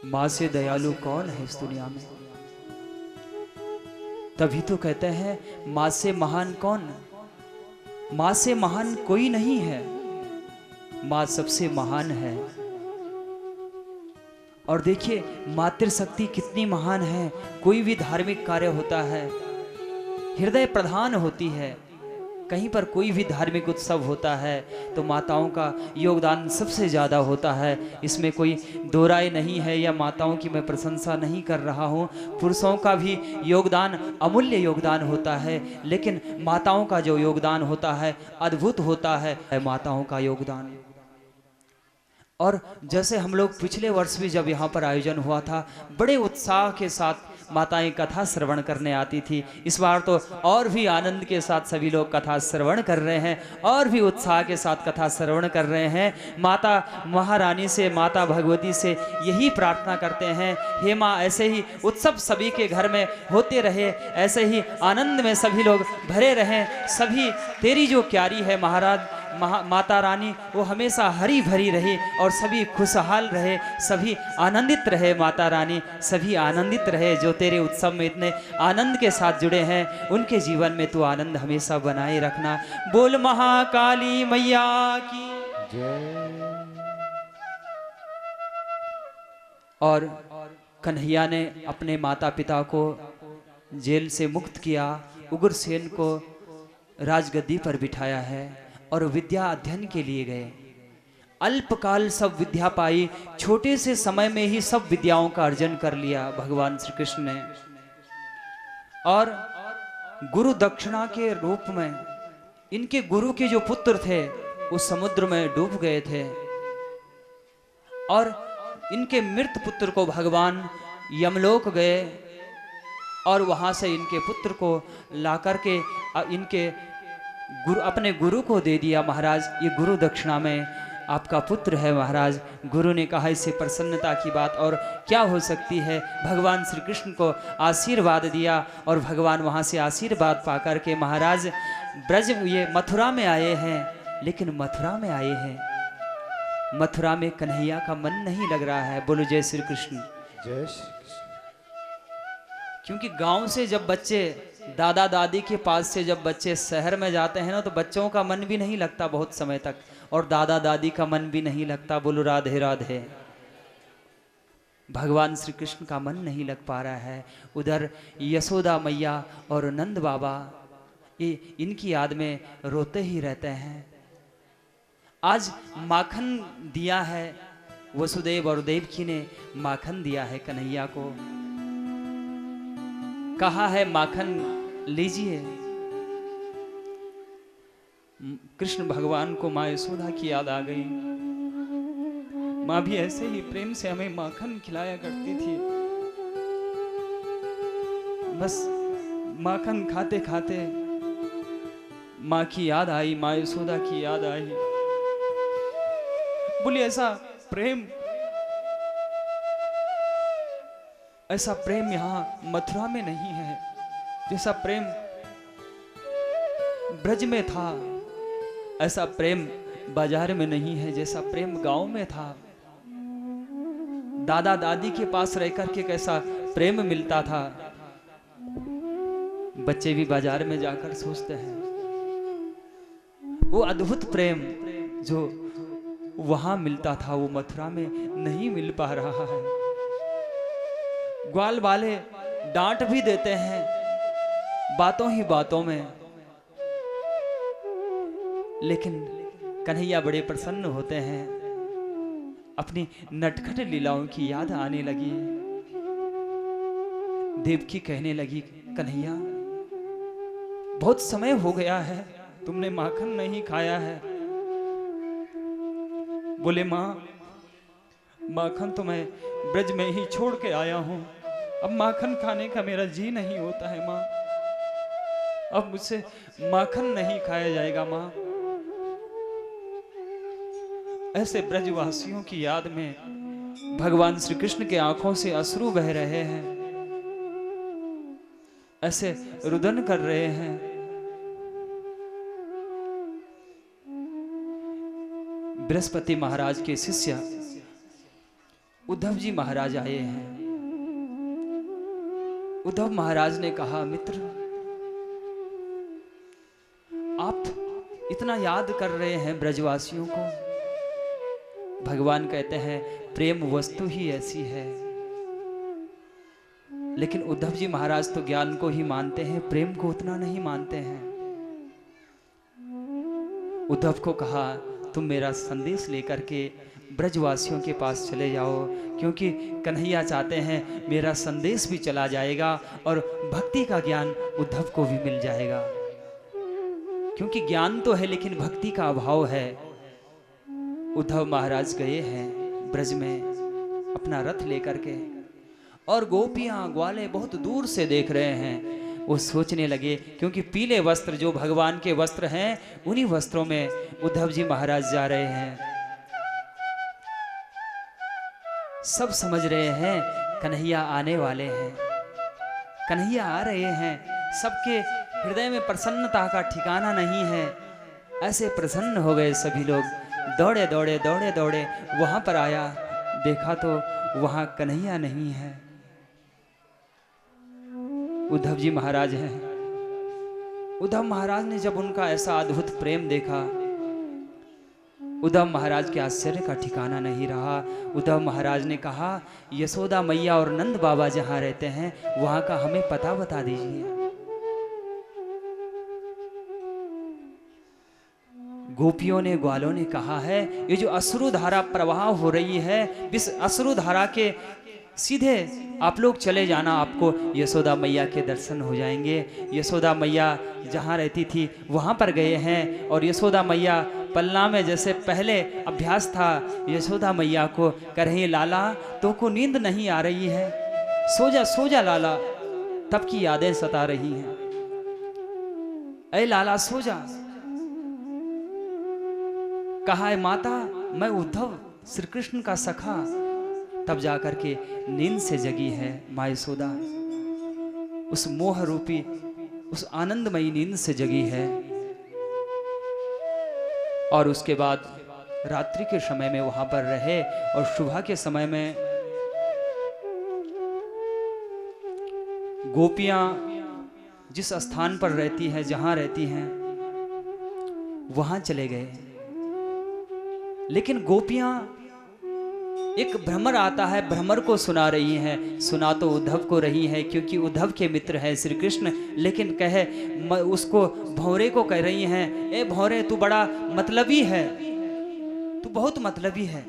माँ से दयालु कौन है इस दुनिया में। तभी तो कहते हैं माँ से महान कौन, माँ से महान कोई नहीं है, माँ सबसे महान है। और देखिए मातृशक्ति कितनी महान है। कोई भी धार्मिक कार्य होता है हृदय प्रधान होती है। कहीं पर कोई भी धार्मिक उत्सव होता है तो माताओं का योगदान सबसे ज़्यादा होता है। इसमें कोई दो राय नहीं है, या माताओं की मैं प्रशंसा नहीं कर रहा हूँ। पुरुषों का भी योगदान अमूल्य योगदान होता है, लेकिन माताओं का जो योगदान होता है अद्भुत होता है माताओं का योगदान। और जैसे हम लोग पिछले वर्ष भी जब यहाँ पर आयोजन हुआ था, बड़े उत्साह के साथ माताएं कथा श्रवण करने आती थी। इस बार तो और भी आनंद के साथ सभी लोग कथा श्रवण कर रहे हैं, और भी उत्साह के साथ कथा श्रवण कर रहे हैं। माता महारानी से, माता भगवती से यही प्रार्थना करते हैं, हे माँ ऐसे ही उत्सव सभी के घर में होते रहे, ऐसे ही आनंद में सभी लोग भरे रहें। सभी तेरी जो क्यारी है महाराज माता रानी वो हमेशा हरी भरी रहे और सभी खुशहाल रहे, सभी आनंदित रहे। माता रानी सभी आनंदित रहे। जो तेरे उत्सव में इतने आनंद के साथ जुड़े हैं उनके जीवन में तू आनंद हमेशा बनाए रखना। बोल महाकाली मैया की जय। और कन्हैया ने अपने माता पिता को जेल से मुक्त किया, उग्रसेन को राजगद्दी पर बिठाया है और विद्या अध्ययन के लिए गए। अल्पकाल सब विद्या पाई, छोटे से समय में ही सब विद्याओं का अर्जन कर लिया भगवान श्री कृष्ण ने। और गुरु दक्षिणा के रूप में इनके गुरु के जो पुत्र थे वो समुद्र में डूब गए थे, और इनके मृत पुत्र को भगवान यमलोक गए और वहां से इनके पुत्र को ला करके इनके अपने गुरु को दे दिया। महाराज ये गुरु दक्षिणा में आपका पुत्र है महाराज। गुरु ने कहा इससे प्रसन्नता की बात और क्या हो सकती है। भगवान श्री कृष्ण को आशीर्वाद दिया और भगवान वहाँ से आशीर्वाद पा करके महाराज ब्रज ये मथुरा में आए हैं। लेकिन मथुरा में आए हैं, मथुरा में कन्हैया का मन नहीं लग रहा है। बोलो जय श्री कृष्ण। जय श्री कृष्ण। क्योंकि गांव से जब बच्चे दादा दादी के पास से जब बच्चे शहर में जाते हैं ना तो बच्चों का मन भी नहीं लगता बहुत समय तक, और दादा दादी का मन भी नहीं लगता। बोलो राधे राधे। भगवान श्री कृष्ण का मन नहीं लग पा रहा है। उधर यशोदा मैया और नंद बाबा ये इनकी याद में रोते ही रहते हैं। आज माखन दिया है, वसुदेव और देवकी ने माखन दिया है कन्हैया को। कहा है माखन लीजिए। कृष्ण भगवान को माँ यशोदा की याद आ गई। माँ भी ऐसे ही प्रेम से हमें माखन खिलाया करती थी। बस माखन खाते खाते माँ की याद आई, माँ यशोदा की याद आई। बोली ऐसा प्रेम, ऐसा प्रेम यहाँ मथुरा में नहीं है जैसा प्रेम ब्रज में था। ऐसा प्रेम बाजार में नहीं है जैसा प्रेम गांव में था। दादा दादी के पास रहकर के कैसा प्रेम मिलता था, बच्चे भी बाजार में जाकर सोचते हैं। वो अद्भुत प्रेम जो वहां मिलता था वो मथुरा में नहीं मिल पा रहा है। ग्वाल वाले डांट भी देते हैं बातों ही बातों में, लेकिन कन्हैया बड़े प्रसन्न होते हैं। अपनी नटखट लीलाओं की याद आने लगी। देवकी कहने लगी कन्हैया बहुत समय हो गया है, तुमने माखन नहीं खाया है। बोले माँ माखन तो मैं ब्रज में ही छोड़ के आया हूं, अब माखन खाने का मेरा जी नहीं होता है माँ, अब मुझसे माखन नहीं खाया जाएगा माँ। ऐसे ब्रजवासियों की याद में भगवान श्री कृष्ण के आंखों से अश्रु बह रहे हैं, ऐसे रुदन कर रहे हैं। बृहस्पति महाराज के शिष्य उद्धव जी महाराज आए हैं। उद्धव महाराज ने कहा, मित्र आप इतना याद कर रहे हैं ब्रजवासियों को। भगवान कहते हैं प्रेम वस्तु ही ऐसी है। लेकिन उद्धव जी महाराज तो ज्ञान को ही मानते हैं, प्रेम को उतना नहीं मानते हैं। उद्धव को कहा, तुम मेरा संदेश लेकर के ब्रजवासियों के पास चले जाओ, क्योंकि कन्हैया चाहते हैं मेरा संदेश भी चला जाएगा और भक्ति का ज्ञान उद्धव को भी मिल जाएगा। क्योंकि ज्ञान तो है लेकिन भक्ति का अभाव है। उद्धव महाराज गए हैं ब्रज में अपना रथ लेकर के, और गोपियां ग्वाले बहुत दूर से देख रहे हैं। वो सोचने लगे, क्योंकि पीले वस्त्र जो भगवान के वस्त्र हैं, उन्हीं वस्त्रों में उद्धव जी महाराज जा रहे हैं। सब समझ रहे हैं कन्हैया आने वाले हैं, कन्हैया आ रहे हैं। सबके हृदय में प्रसन्नता का ठिकाना नहीं है। ऐसे प्रसन्न हो गए सभी लोग। दौड़े दौड़े दौड़े दौड़े वहां पर आया, देखा तो वहां कन्हैया नहीं है, उद्धव जी महाराज हैं। उद्धव महाराज ने जब उनका ऐसा अद्भुत प्रेम देखा, उद्धव महाराज के आश्चर्य का ठिकाना नहीं रहा। उद्धव महाराज ने कहा, यशोदा मैया और नंद बाबा जहां रहते हैं वहां का हमें पता बता दीजिए। गोपियों ने ग्वालों ने कहा है, ये जो अश्रु धारा प्रवाह हो रही है, इस अश्रु धारा के सीधे आप लोग चले जाना, आपको यशोदा मैया के दर्शन हो जाएंगे। यशोदा मैया जहाँ रहती थी वहाँ पर गए हैं, और यशोदा मैया पलना में जैसे पहले अभ्यास था, यशोदा मैया को कह रही, लाला तो को नींद नहीं आ रही है, सो जा सो जा लाला, तब की यादें सता रही हैं, ऐ लाला सो जा। कहा है माता मैं उद्धव श्री कृष्ण का सखा, तब जाकर के नींद से जगी है माँ यशोदा, उस मोह रूपी उस आनंदमयी नींद से जगी है। और उसके बाद रात्रि के समय में वहां पर रहे, और सुबह के समय में गोपियां जिस स्थान पर रहती हैं, जहां रहती हैं, वहां चले गए। लेकिन गोपियां एक भ्रमर आता है, भ्रमर को सुना रही हैं। सुना तो उद्धव को रही है, क्योंकि उद्धव के मित्र है श्री कृष्ण, लेकिन कहे उसको भौरे को कह रही हैं, ए भौरे तू बड़ा मतलबी है, तू बहुत मतलबी है।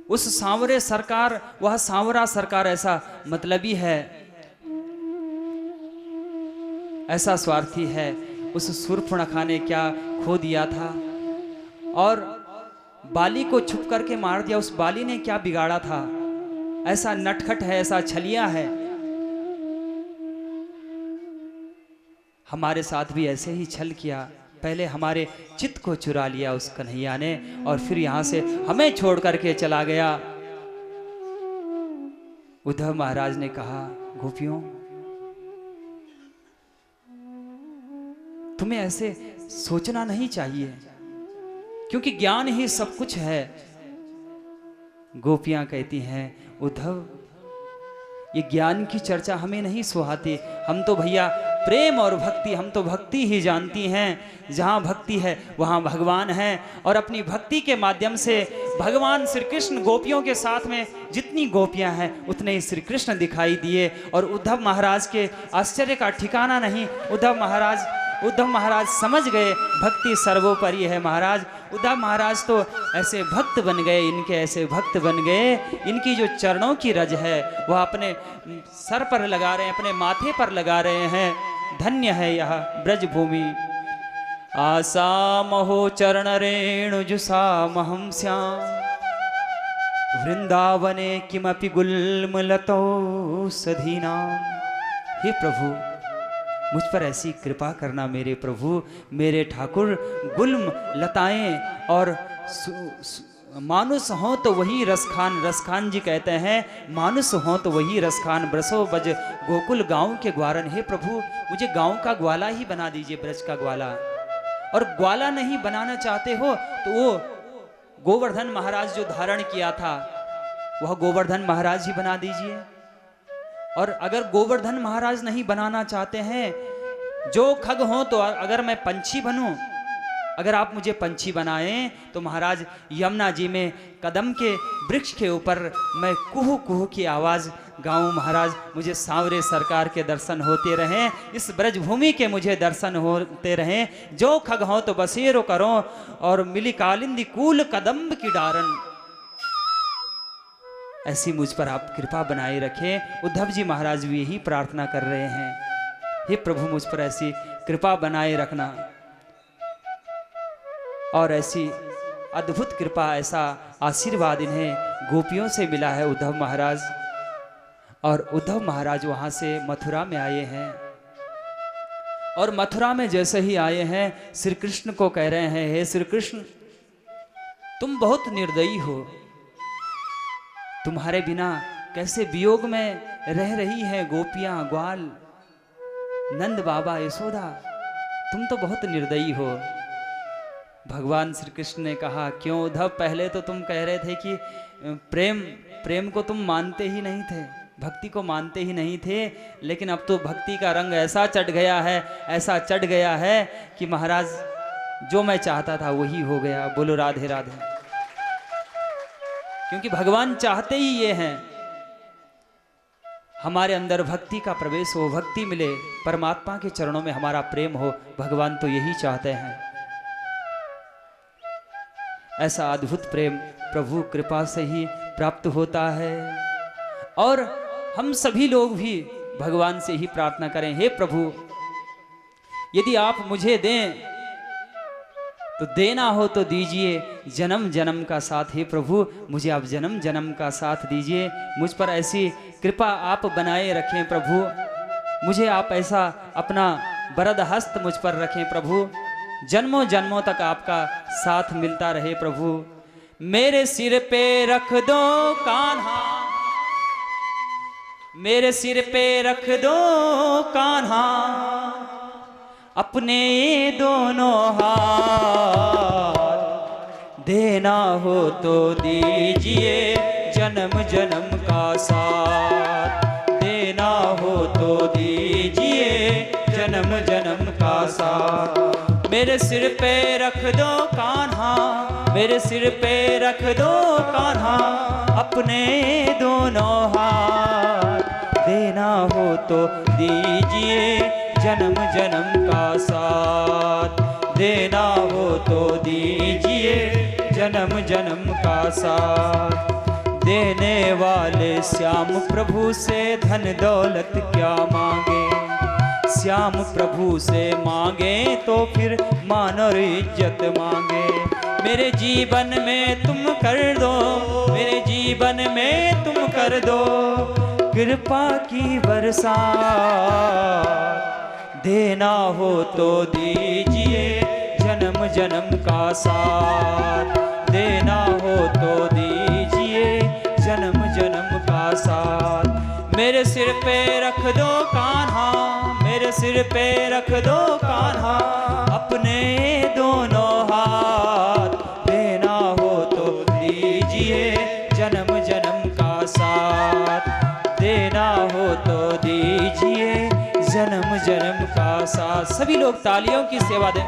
उस सांवरे सरकार, वह सांवरा सरकार ऐसा मतलबी है, ऐसा स्वार्थी है। उस शूर्पणखा ने क्या खो दिया था, और बाली को छुप करके मार दिया। उस बाली ने क्या बिगाड़ा था, ऐसा नटखट है, ऐसा छलिया है। हमारे साथ भी ऐसे ही छल किया, पहले हमारे चित्त को चुरा लिया उस कन्हैया ने, और फिर यहां से हमें छोड़ करके चला गया। उद्धव महाराज ने कहा, गोपियों तुम्हें ऐसे सोचना नहीं चाहिए, क्योंकि ज्ञान ही सब कुछ है। गोपियां कहती हैं, उद्धव ये ज्ञान की चर्चा हमें नहीं सुहाती, हम तो भैया प्रेम और भक्ति, हम तो भक्ति ही जानती हैं। जहाँ भक्ति है वहाँ भगवान है, और अपनी भक्ति के माध्यम से भगवान श्री कृष्ण गोपियों के साथ में जितनी गोपियां हैं उतने ही श्री कृष्ण दिखाई दिए। और उद्धव महाराज के आश्चर्य का ठिकाना नहीं। उद्धव महाराज समझ गए भक्ति सर्वोपरि है महाराज। उद्धव महाराज तो ऐसे भक्त बन गए, इनके ऐसे भक्त बन गए, इनकी जो चरणों की रज है वह अपने सर पर लगा रहे हैं, अपने माथे पर लगा रहे हैं। धन्य है यह ब्रज भूमि। आसामहो चरण रेणुजुषामहं स्याम, वृंदावने किमपि गुल्मलतो सधीनाम। हे प्रभु मुझ पर ऐसी कृपा करना मेरे प्रभु, मेरे ठाकुर। गुल्म लताएं और मानुष हो तो वही रसखान, रसखान जी कहते हैं मानुष हो तो वही रसखान। ब्रसो बज गोकुल गांव के ग्वारन। हे प्रभु मुझे गांव का ग्वाला ही बना दीजिए, ब्रज का ग्वाला। और ग्वाला नहीं बनाना चाहते हो तो वो गोवर्धन महाराज जो धारण किया था वह गोवर्धन महाराज ही बना दीजिए। और अगर गोवर्धन महाराज नहीं बनाना चाहते हैं, जो खग हो तो अगर मैं पंछी बनूं, अगर आप मुझे पंछी बनाएं तो महाराज यमुना जी में कदम के वृक्ष के ऊपर मैं कुहू कुहू की आवाज गाऊं। महाराज मुझे सांवरे सरकार के दर्शन होते रहें, इस ब्रजभूमि के मुझे दर्शन होते रहें। जो खग हो तो बसेरो करो और मिली कालिंदी कूल कदम्ब की डारन। ऐसी मुझ पर आप कृपा बनाए रखें। उद्धव जी महाराज भी यही प्रार्थना कर रहे हैं, हे प्रभु मुझ पर ऐसी कृपा बनाए रखना। और ऐसी अद्भुत कृपा, ऐसा आशीर्वाद इन्हें गोपियों से मिला है उद्धव महाराज। और उद्धव महाराज वहां से मथुरा में आए हैं और मथुरा में जैसे ही आए हैं श्री कृष्ण को कह रहे हैं, हे श्री कृष्ण तुम बहुत निर्दयी हो, तुम्हारे बिना कैसे वियोग में रह रही हैं गोपियां, ग्वाल, नंद बाबा, यशोदा, तुम तो बहुत निर्दयी हो। भगवान श्री कृष्ण ने कहा, क्यों उद्धव, पहले तो तुम कह रहे थे कि प्रेम को तुम मानते ही नहीं थे, भक्ति को मानते ही नहीं थे, लेकिन अब तो भक्ति का रंग ऐसा चढ़ गया है, ऐसा चढ़ गया है कि महाराज जो मैं चाहता था वही हो गया। बोलो राधे राधे। क्योंकि भगवान चाहते ही ये हैं, हमारे अंदर भक्ति का प्रवेश हो, भक्ति मिले, परमात्मा के चरणों में हमारा प्रेम हो। भगवान तो यही चाहते हैं। ऐसा अद्भुत प्रेम प्रभु कृपा से ही प्राप्त होता है। और हम सभी लोग भी भगवान से ही प्रार्थना करें, हे प्रभु यदि आप मुझे दें तो देना हो तो दीजिए जन्म जन्म का साथ। हे प्रभु मुझे आप जन्म जन्म का साथ दीजिए, मुझ पर ऐसी कृपा आप बनाए रखें प्रभु, मुझे आप ऐसा अपना वरद हस्त मुझ पर रखें प्रभु, जन्मों जन्मों तक आपका साथ मिलता रहे प्रभु। मेरे सिर पे रख दो कान्हा, मेरे सिर पे रख दो कान्हा, अपने दोनों हाथ, देना हो तो दीजिए जन्म जन्म का साथ, देना हो तो दीजिए जन्म जन्म का साथ। मेरे सिर पे रख दो कान्हा, मेरे सिर पे रख दो कान्हा, अपने दोनों हाथ, देना हो तो दीजिए जन्म जन्म का साथ, देना हो तो दीजिए जन्म जन्म का साथ। देने वाले श्याम प्रभु से धन दौलत क्या मांगे, श्याम प्रभु से मांगे तो फिर मान और इज्जत मांगे। मेरे जीवन में तुम कर दो, मेरे जीवन में तुम कर दो कृपा की बरसात, देना हो तो दीजिए जन्म जन्म का साथ, देना हो तो दीजिए जन्म जन्म का साथ। मेरे सिर पे रख दो कान्हा, मेरे सिर पे रख दो कान्हा, अपने दोनों हाथ, देना हो तो दीजिए जन्म जन्म का साथ, देना हो तो दीजिए जन्म जन्म का साथ। सभी लोग तालियों की सेवा दें।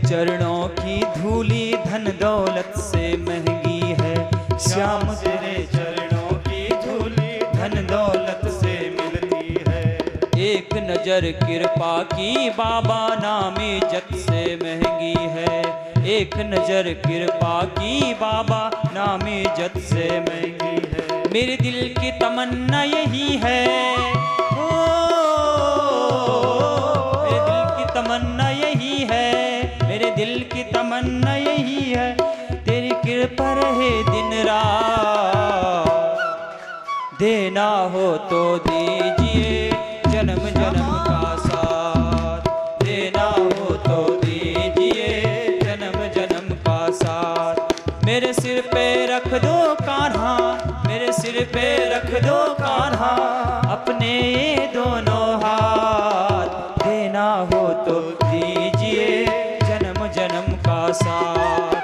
चरणों की धूली धन दौलत से महंगी है, श्याम तेरे चरणों की धूली धन दौलत से मिलती है। एक नजर कृपा की बाबा नाम इज्जत से महंगी है, एक नजर कृपा की बाबा नाम इज्जत से महंगी है। मेरे दिल की तमन्ना यही है, ओ यही है, मेरे दिल की तमन्ना यही है, तेरी कृपा रहे दिन रात। देना हो तो दीजिए जन्म जन्म का साथ, देना हो तो दीजिए जन्म जन्म का साथ। मेरे सिर पे रख दो कान्हा, मेरे सिर पे रख दो कान्हा, अपने ये दोनों हाथ। देना हो तो दीजिए जन्म जन्म का साथ,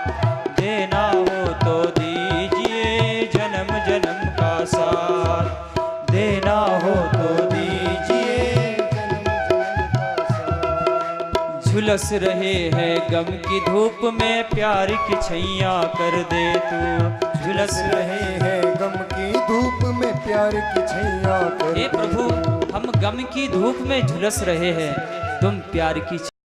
देना हो तो दीजिए जन्म जन्म का साथ, देना हो तो दीजिए जन्म जन्म का साथ। झुलस रहे हैं गम की धूप में, प्यार की छैया कर दे तू। झुलस रहे हैं गम की धूप में, प्यार की छैया कर हे प्रभु, हम गम की धूप में झुलस रहे हैं, तुम प्यार की